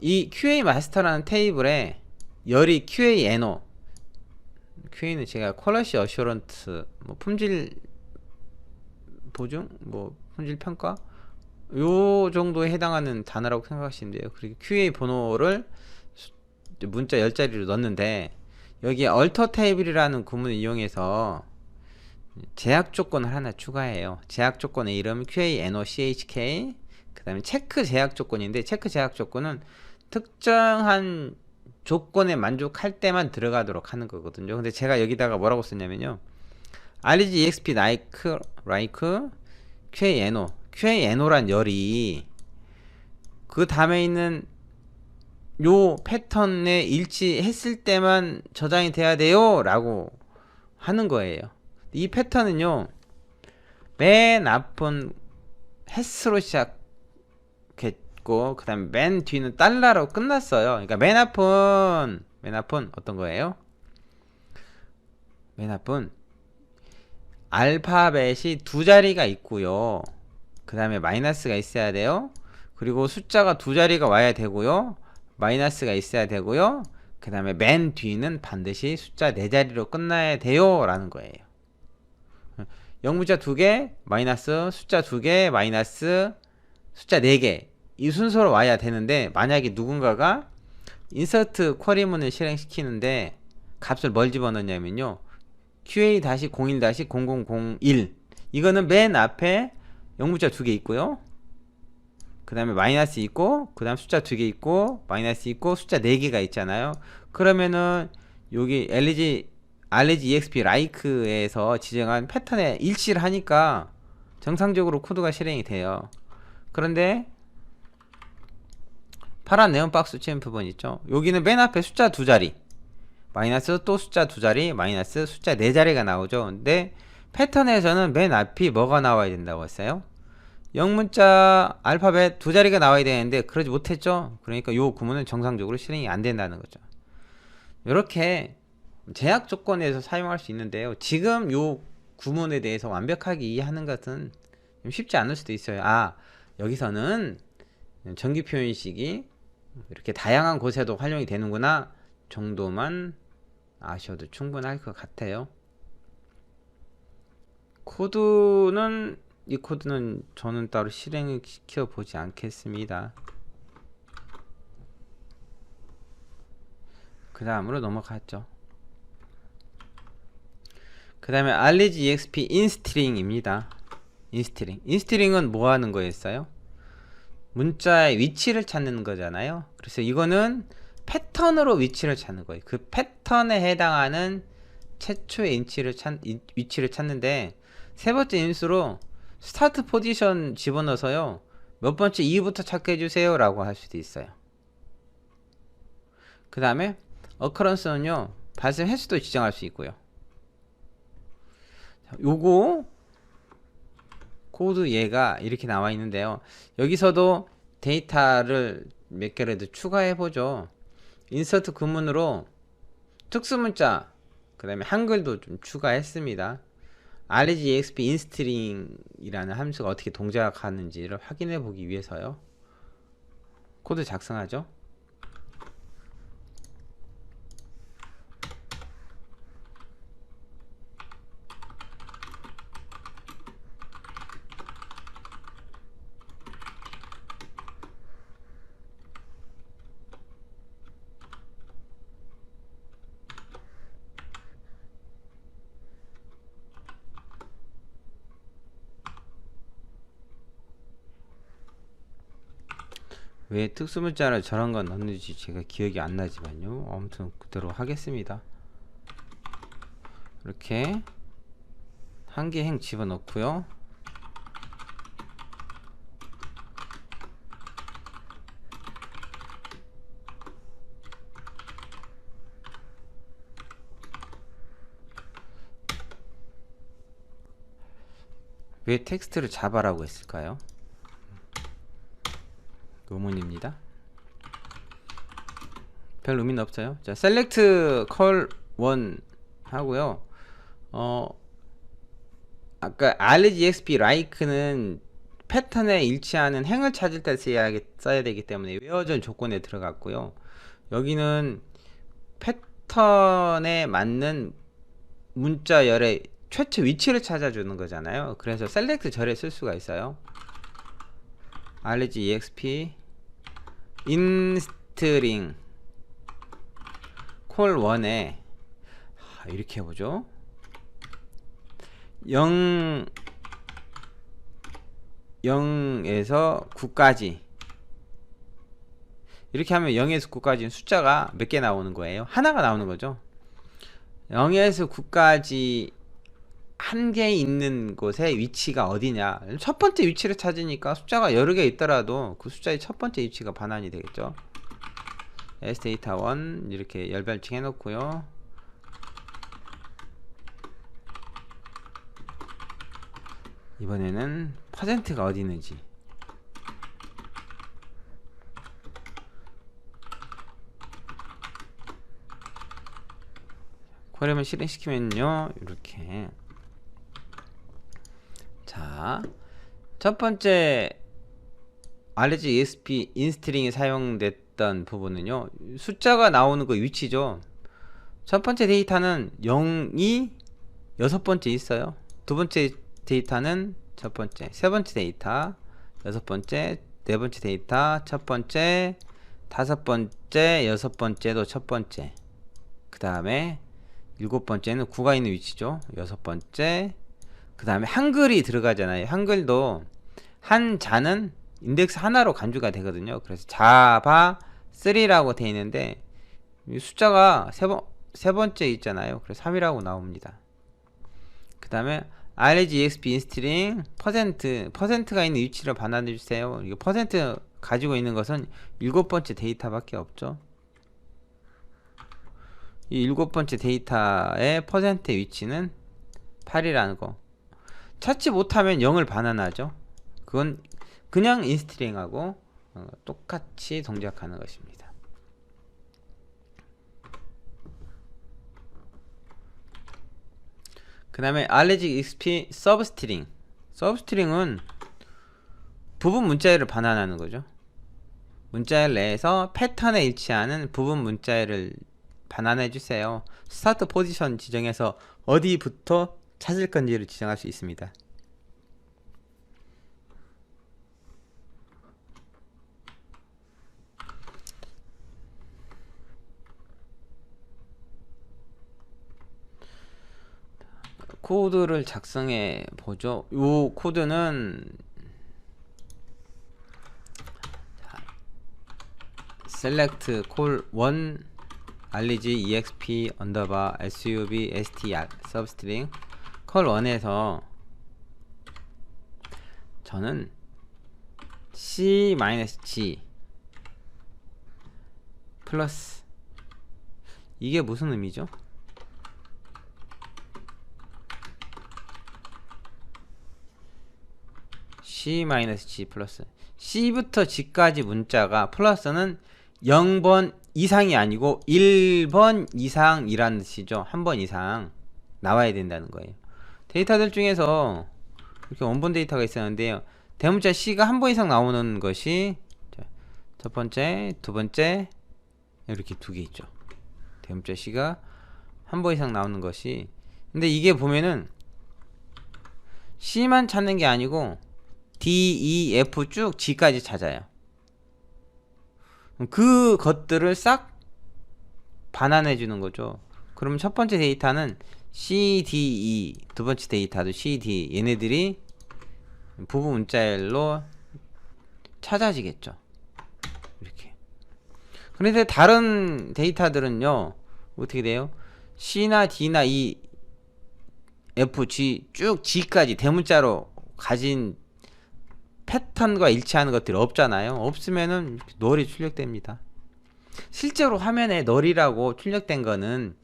이 QA 마스터라는 테이블에 열이 QA NO, QA는 제가 퀄러시 어슈런트, 품질 보증, 품질 평가 요 정도에 해당하는 단어라고 생각하시면 돼요. 그리고 QA 번호를 문자 10자리로 넣는데, 여기에 alter table이라는 구문을 이용해서 제약 조건을 하나 추가해요. 제약 조건의 이름은 QA NO CHK, 그 다음에 체크 제약 조건인데, 체크 제약 조건은 특정한 조건에 만족할 때만 들어가도록 하는 거거든요. 근데 제가 여기다가 뭐라고 썼냐면요, argexp like QANO, QANO란 열이 그 다음에 있는 요 패턴에 일치했을 때만 저장이 돼야 돼요 라고 하는 거예요. 이 패턴은요, 맨 앞은 has로 시작했고 그 다음에 맨 뒤는 달러로 끝났어요. 그러니까 맨 앞은 어떤 거예요? 맨 앞은 알파벳이 두 자리가 있고요, 그 다음에 마이너스가 있어야 돼요. 그리고 숫자가 두 자리가 와야 되고요, 마이너스가 있어야 되고요, 그 다음에 맨 뒤는 반드시 숫자 4자리로 끝나야 돼요 라는 거예요. 0문자 2개 마이너스 숫자 2개 마이너스 숫자 4개, 이 순서로 와야 되는데, 만약에 누군가가 인서트 쿼리문을 실행시키는데 값을 뭘 집어넣냐면요, QA-01-0001, 이거는 맨 앞에 0문자 2개 있고요, 그 다음에 마이너스 있고, 그 다음 숫자 2개 있고, 마이너스 있고, 숫자 4개가 있잖아요. 그러면은 여기 argexp like에서 지정한 패턴에 일치를 하니까 정상적으로 코드가 실행이 돼요. 그런데 파란 네온 박스 챔프번 있죠, 여기는 맨 앞에 숫자 2자리 마이너스 또 숫자 2자리 마이너스 숫자 4자리가 나오죠. 근데 패턴에서는 맨 앞이 뭐가 나와야 된다고 했어요? 0문자 알파벳 2자리가 나와야 되는데 그러지 못했죠. 그러니까 요 구문은 정상적으로 실행이 안 된다는 거죠. 이렇게 제약 조건에서 사용할 수 있는데요, 지금 요 구문에 대해서 완벽하게 이해하는 것은 좀 쉽지 않을 수도 있어요. 여기서는 정기 표현식이 이렇게 다양한 곳에도 활용이 되는구나 정도만 아셔도 충분할 것 같아요. 이 코드는 저는 따로 실행을 시켜 보지 않겠습니다. 그 다음으로 넘어갔죠. 그 다음에 argexp instring입니다. instring은 뭐 하는 거였어요? 문자의 위치를 찾는 거잖아요. 그래서 이거는 패턴으로 위치를 찾는 거예요. 그 패턴에 해당하는 최초의 위치를 찾는데, 세 번째 인수로 스타트 포지션 집어넣어서요, 몇 번째 이유부터 찾게 해주세요 라고 할 수도 있어요. 그 다음에 occurrence는요, 발생 횟수도 지정할 수 있고요. 요거 코드 얘가 이렇게 나와 있는데요, 여기서도 데이터를 몇 개라도 추가해 보죠. 인서트 구문으로 특수문자, 그 다음에 한글도 좀 추가했습니다. regexp instring이라는 함수가 어떻게 동작하는지를 확인해 보기 위해서요, 코드 작성하죠. 왜 특수문자를 저런 건 넣는지 제가 기억이 안 나지만요, 아무튼 그대로 하겠습니다. 이렇게 한 개 행 집어넣고요. 왜 텍스트를 자바라고 했을까요? 의문입니다. 별 의미는 없어요. 자, select call 1 하고요. 아까 regexp like는 패턴에 일치하는 행을 찾을 때 써야 되기 때문에 외워준 조건에 들어갔고요. 여기는 패턴에 맞는 문자열의 최초 위치를 찾아주는 거잖아요. 그래서 select 절에 쓸 수가 있어요. regexp instring call 1에 이렇게 해보죠. 0에서 9까지 이렇게 하면 0에서 9까지는 숫자가 몇 개 나오는 거예요? 하나가 나오는 거죠. 0에서 9까지 한 개 있는 곳의 위치가 어디냐, 첫 번째 위치를 찾으니까 숫자가 여러 개 있더라도 그 숫자의 첫 번째 위치가 반환이 되겠죠. sdata1 이렇게 열별칭 해놓고요. 이번에는 퍼센트가 어디 있는지 쿼리만 실행시키면요, 이렇게. 자, 첫 번째 regexp instring이 사용됐던 부분은요, 숫자가 나오는 그 위치죠. 첫 번째 데이터는 0이 여섯 번째 있어요. 두 번째 데이터는 첫 번째, 세 번째 데이터 여섯 번째, 네 번째 데이터 첫 번째, 다섯 번째, 여섯 번째도 첫 번째, 그 다음에 일곱 번째는 9가 있는 위치죠. 여섯 번째, 그 다음에 한글이 들어가잖아요. 한글도 한 자는 인덱스 하나로 간주가 되거든요. 그래서 자바 3라고 되어 있는데 숫자가 세 번째 있잖아요. 그래서 3이라고 나옵니다. 그 다음에 regexp instring 퍼센트가 있는 위치를 반환해 주세요. 이거 퍼센트 가지고 있는 것은 일곱 번째 데이터밖에 없죠. 이 일곱 번째 데이터의 퍼센트의 위치는 8이라는 거. 찾지 못하면 0을 반환하죠. 그건 그냥 인스트링하고 똑같이 동작하는 것입니다. 그 다음에 regexp substring은 부분 문자열을 반환하는 거죠. 문자열 내에서 패턴에 일치하는 부분 문자열을 반환해 주세요. 스타트 포지션 지정해서 어디부터 찾을 건지를 지정할 수 있습니다. 코드를 작성해 보죠. 이 코드는 select call 1 regexp underbar sub str substring call 1에서 저는 C-G 플러스, 이게 무슨 의미죠? C-G 플러스, C부터 G까지 문자가 플러스는 0번 이상이 아니고 1번 이상이라는 뜻이죠. 한 번 이상 나와야 된다는 거예요. 데이터들 중에서 이렇게 원본 데이터가 있었는데요, 대문자 C가 한 번 이상 나오는 것이 첫 번째, 두 번째, 이렇게 두 개 있죠. 대문자 C가 한 번 이상 나오는 것이, 근데 이게 보면은 C만 찾는 게 아니고 D, E, F 쭉 G까지 찾아요. 그 것들을 싹 반환해 주는 거죠. 그럼 첫 번째 데이터는 C, D, E, 두 번째 데이터도 C, D, 얘네들이 부분 문자열로 찾아지겠죠. 이렇게. 그런데 다른 데이터들은요, 어떻게 돼요? C나 D나 E, F, G 쭉 G까지 대문자로 가진 패턴과 일치하는 것들이 없잖아요. 없으면은 널이 출력됩니다. 실제로 화면에 널이라고 출력된 거는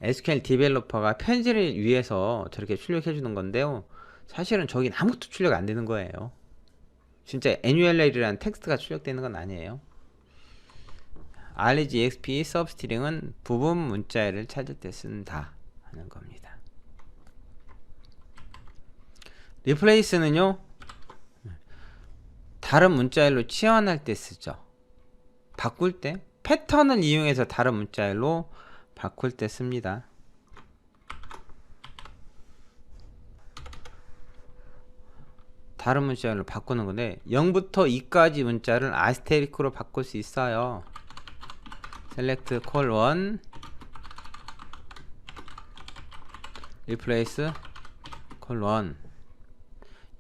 SQL 디벨로퍼가 편집을 위해서 저렇게 출력해 주는 건데요, 사실은 저긴 아무것도 출력 안 되는 거예요. 진짜 annual이라는 텍스트가 출력되는 건 아니에요. RGEXP 서브스트링은 부분 문자열을 찾을 때 쓴다 하는 겁니다. 리플레이스는요, 다른 문자열로 치환할 때 쓰죠. 바꿀 때, 패턴을 이용해서 다른 문자열로 바꿀 때 씁니다. 다른 문자열로 바꾸는 건데 0부터 2까지 문자를 아스테리크로 바꿀 수 있어요. select call 1 replace call 1,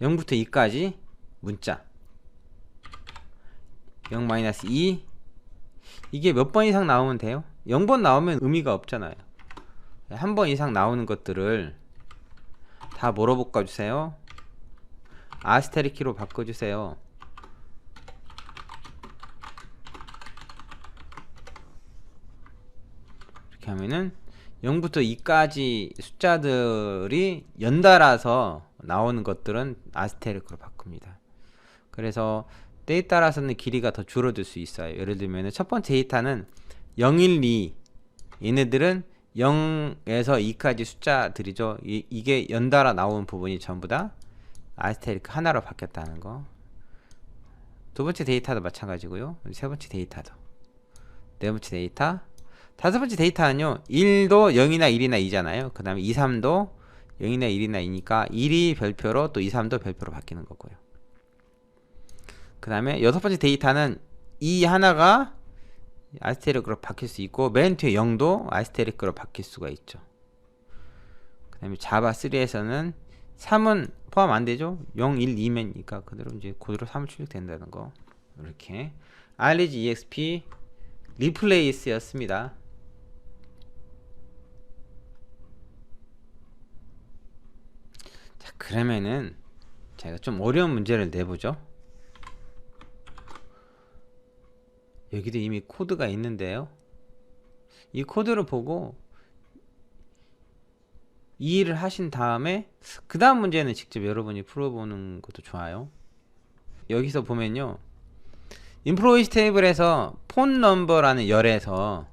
0부터 2까지 문자 0-2, 이게 몇 번 이상 나오면 돼요? 0번 나오면 의미가 없잖아요. 한 번 이상 나오는 것들을 다 뭐로 바꿔주세요? 아스테리키로 바꿔주세요. 이렇게 하면은 0부터 2까지 숫자들이 연달아서 나오는 것들은 아스테리크로 바꿉니다. 그래서 때에 따라서는 길이가 더 줄어들 수 있어요. 예를 들면 첫 번째 데이터는 0, 1, 2, 얘네들은 0에서 2까지 숫자들이죠. 이게 연달아 나오는 부분이 전부 다 아스테리크 하나로 바뀌었다는 거. 두 번째 데이터도 마찬가지고요. 세 번째 데이터도, 네 번째 데이터, 다섯 번째 데이터는요, 1도 0이나 1이나 2잖아요. 그 다음에 2, 3도 0이나 1이나 2니까 1이 별표로 또 2, 3도 별표로 바뀌는 거고요. 그 다음에 여섯 번째 데이터는 이 하나가 아스테리크로 바뀔 수 있고 맨 뒤에 0도 아스테리크로 바뀔 수가 있죠. 그 다음에 자바 3에서는 3은 포함 안 되죠. 0, 1, 2면이니까 그대로 이제 그대로 3을 출력된다는 거. 이렇게 RGEXP 리플레이스였습니다. 자, 그러면은 제가 좀 어려운 문제를 내보죠. 여기도 이미 코드가 있는데요, 이 코드를 보고 이해를 하신 다음에 그 다음 문제는 직접 여러분이 풀어보는 것도 좋아요. 여기서 보면요, 인플로이스 테이블에서 폰 넘버라는 열에서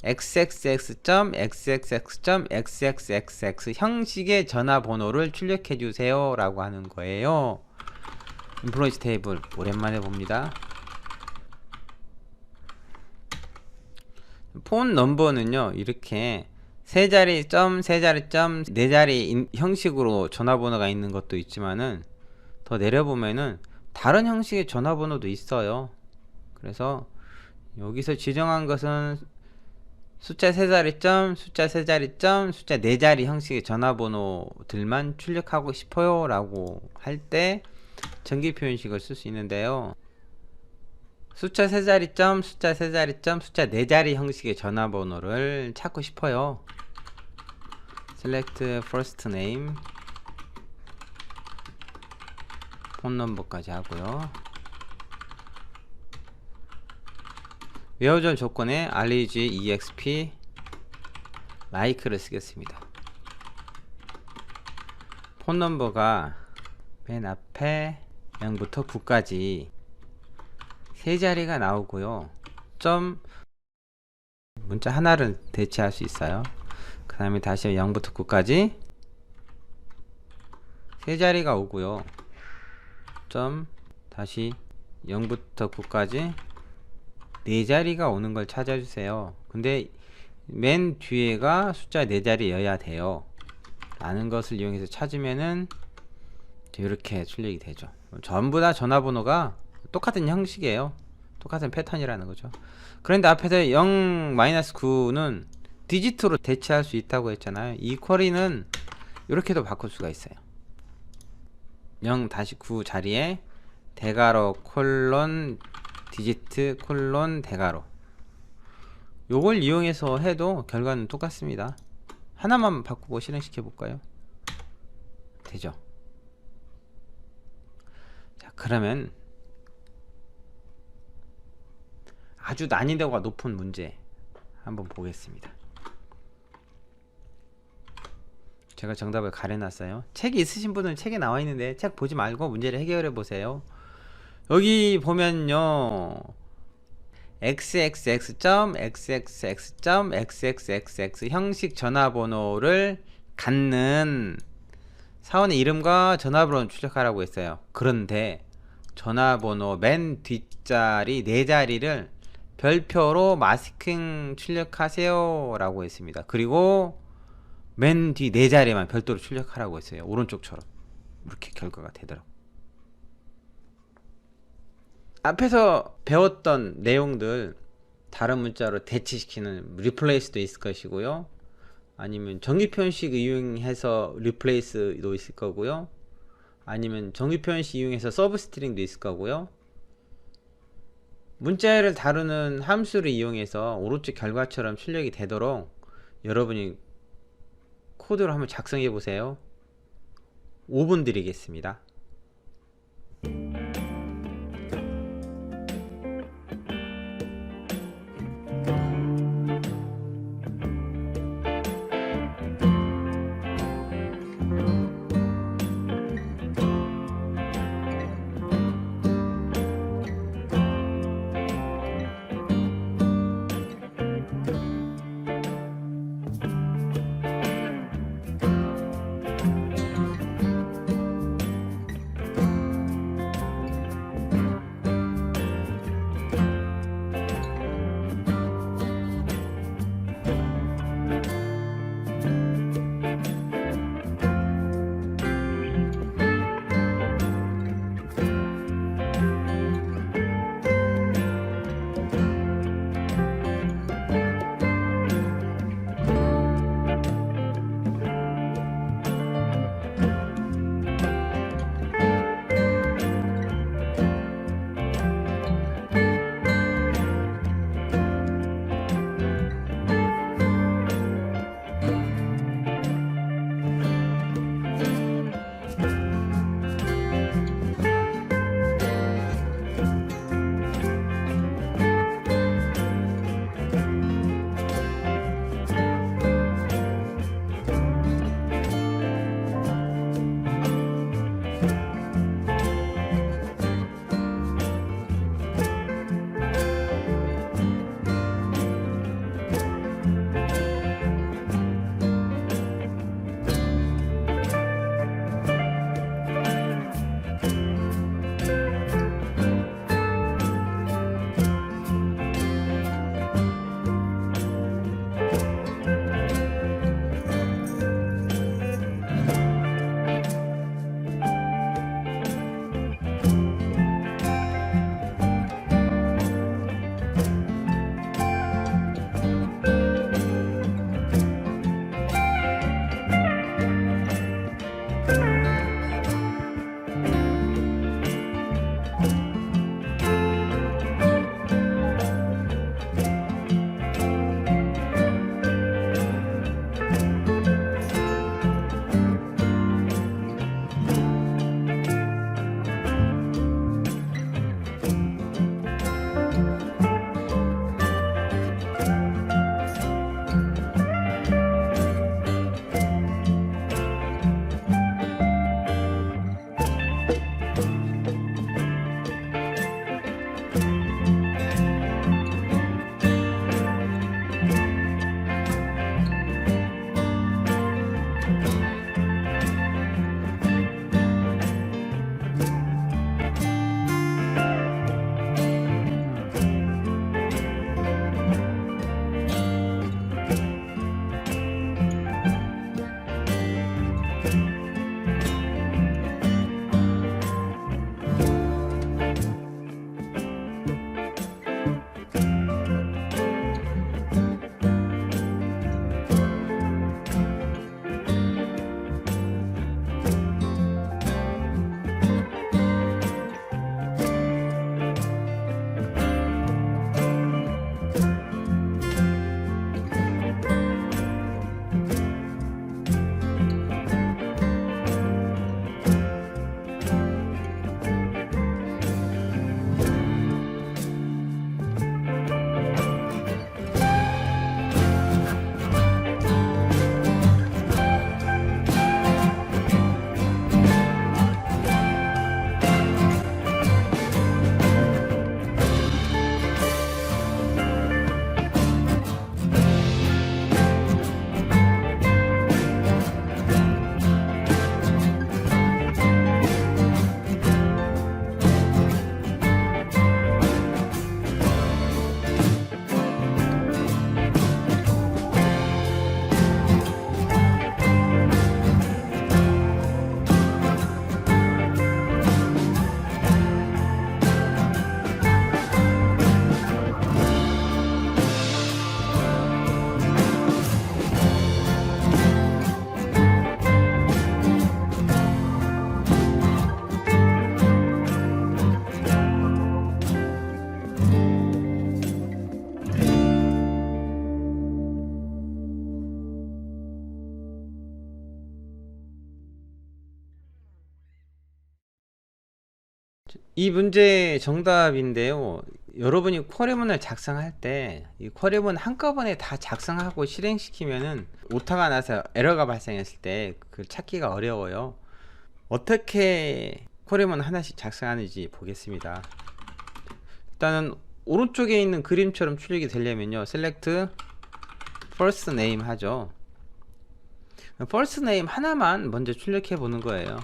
xxx.xxx.xxxx 형식의 전화번호를 출력해 주세요 라고 하는 거예요. 인플로이스 테이블 오랜만에 봅니다. 폰 넘버는요, 이렇게 세 자리 점, 세 자리 점, 네 자리 형식으로 전화번호가 있는 것도 있지만은 더 내려보면은 다른 형식의 전화번호도 있어요. 그래서 여기서 지정한 것은 숫자 세 자리 점, 숫자 세 자리 점, 숫자 네 자리 형식의 전화번호들만 출력하고 싶어요 라고 할 때 전기 표현식을 쓸 수 있는데요, 숫자 세 자리 점, 숫자 세 자리 점, 숫자 네 자리 형식의 전화번호를 찾고 싶어요. select first name 폰 넘버까지 하고요. 외워줄 조건에 reg exp like를 쓰겠습니다. 폰 넘버가 맨 앞에 0부터 9까지 세 자리가 나오고요. 점 문자 하나를 대체할 수 있어요. 그 다음에 다시 0부터 9까지 세 자리가 오고요. 점 다시 0부터 9까지 네 자리가 오는 걸 찾아주세요. 근데 맨 뒤에가 숫자 4자리여야 돼요 라는 것을 이용해서 찾으면은 이렇게 출력이 되죠. 전부 다 전화번호가 똑같은 형식이에요. 똑같은 패턴이라는 거죠. 그런데 앞에서 0-9는 디지트로 대체할 수 있다고 했잖아요. 이 쿼리는 이렇게도 바꿀 수가 있어요. 0-9 자리에 대괄호 콜론 디지트 콜론 대괄호, 요걸 이용해서 해도 결과는 똑같습니다. 하나만 바꾸고 실행시켜 볼까요? 되죠. 자, 그러면 아주 난이도가 높은 문제 한번 보겠습니다. 제가 정답을 가려놨어요. 책이 있으신 분은 책에 나와 있는데 책 보지 말고 문제를 해결해 보세요. 여기 보면요, xxx.xxx.xxxx 형식 전화번호를 갖는 사원의 이름과 전화번호를 출력하라고 했어요. 그런데 전화번호 맨 뒷자리 4자리를 별표로 마스킹 출력하세요 라고 했습니다. 그리고 맨 뒤 4자리만 별도로 출력하라고 했어요. 오른쪽처럼. 이렇게 결과가 되더라고요. 앞에서 배웠던 내용들 다른 문자로 대체시키는 리플레이스도 있을 것이고요. 아니면 정규표현식 이용해서 리플레이스도 있을 거고요. 아니면 정규표현식 이용해서 서브스트링도 있을 거고요. 문자를 다루는 함수를 이용해서 오른쪽 결과처럼 출력이 되도록 여러분이 코드를 한번 작성해 보세요. 5분 드리겠습니다. 이 문제 정답인데요. 여러분이 쿼리문을 작성할 때 이 쿼리문 한꺼번에 다 작성하고 실행시키면은 오타가 나서 에러가 발생했을 때 그 찾기가 어려워요. 어떻게 쿼리문 하나씩 작성하는지 보겠습니다. 일단은 오른쪽에 있는 그림처럼 출력이 되려면요, select first name 하죠. first name 하나만 먼저 출력해 보는 거예요.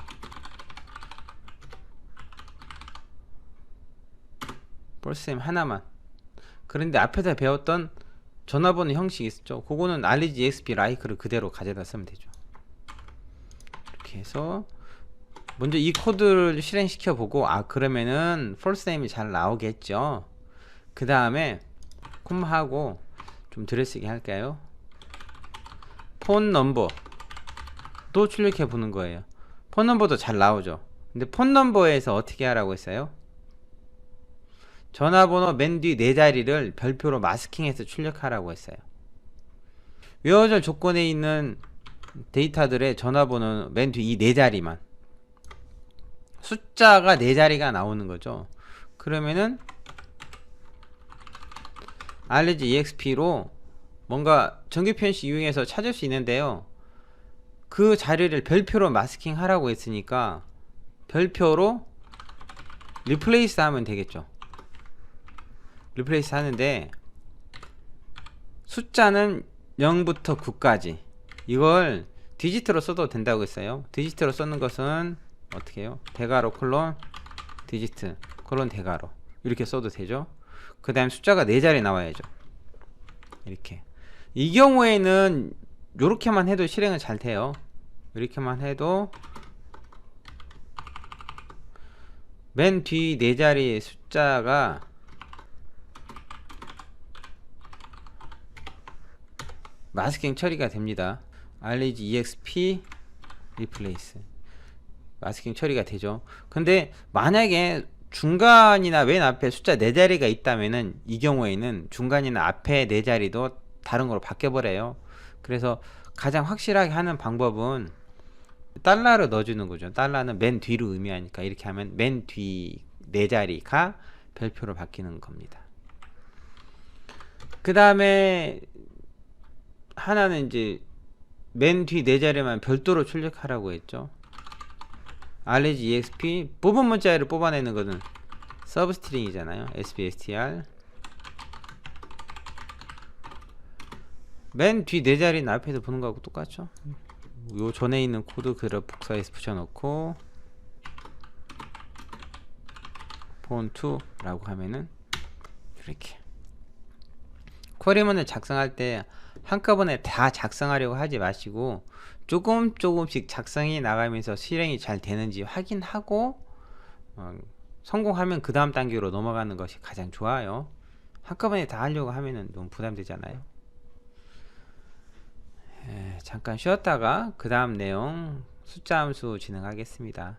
first name 하나만. 그런데 앞에서 배웠던 전화번호 형식 있었죠. 그거는 reg exp like를 그대로 가져다 쓰면 되죠. 이렇게 해서 먼저 이 코드를 실행시켜 보고, 아 그러면은 first name이 잘 나오겠죠. 그 다음에 콤마하고 좀 들여쓰기 할까요? 폰 넘버도 출력해 보는 거예요. 폰 넘버도 잘 나오죠. 근데 폰 넘버에서 어떻게 하라고 했어요? 전화번호 맨 뒤 4자리를 별표로 마스킹해서 출력하라고 했어요. 외워절 조건에 있는 데이터들의 전화번호 맨 뒤 이 4자리만, 숫자가 4자리가 나오는 거죠. 그러면은 reg exp로 뭔가 정규 표현식 이용해서 찾을 수 있는데요, 그 자리를 별표로 마스킹 하라고 했으니까 별표로 replace 하면 되겠죠. replace 하는데 숫자는 0부터 9까지 이걸 디지트로 써도 된다고 했어요. 디지트로 쓰는 것은 어떻게 해요? 대괄호 콜론 디지트 콜론 대괄호 이렇게 써도 되죠. 그 다음 숫자가 4자리 나와야죠. 이렇게. 이 경우에는 요렇게만 해도 실행은 잘 돼요. 이렇게만 해도 맨 뒤 4자리의 숫자가 마스킹 처리가 됩니다. reg exp replace 마스킹 처리가 되죠. 근데 만약에 중간이나 맨 앞에 숫자 4자리가 있다면은 이 경우에는 중간이나 앞에 4자리도 다른 걸로 바뀌어 버려요. 그래서 가장 확실하게 하는 방법은 달러를 넣어주는 거죠. 달러는 맨 뒤로 의미하니까 이렇게 하면 맨 뒤 4자리가 별표로 바뀌는 겁니다. 그 다음에 하나는 이제 맨 뒤 4자리만 별도로 출력하라고 했죠. reg exp 부분 문자를 뽑아내는 것은 서브스트링이잖아요. sbstr 맨 뒤 4자리는 앞에서 보는 거하고 똑같죠. 요 전에 있는 코드 그대로 복사해서 붙여놓고 font 라고 하면은 이렇게. 쿼리문을 작성할 때 한꺼번에 다 작성하려고 하지 마시고 조금씩 작성이 나가면서 실행이 잘 되는지 확인하고 성공하면 그 다음 단계로 넘어가는 것이 가장 좋아요. 한꺼번에 다 하려고 하면은 너무 부담되잖아요. 잠깐 쉬었다가 그 다음 내용 숫자 함수 진행하겠습니다.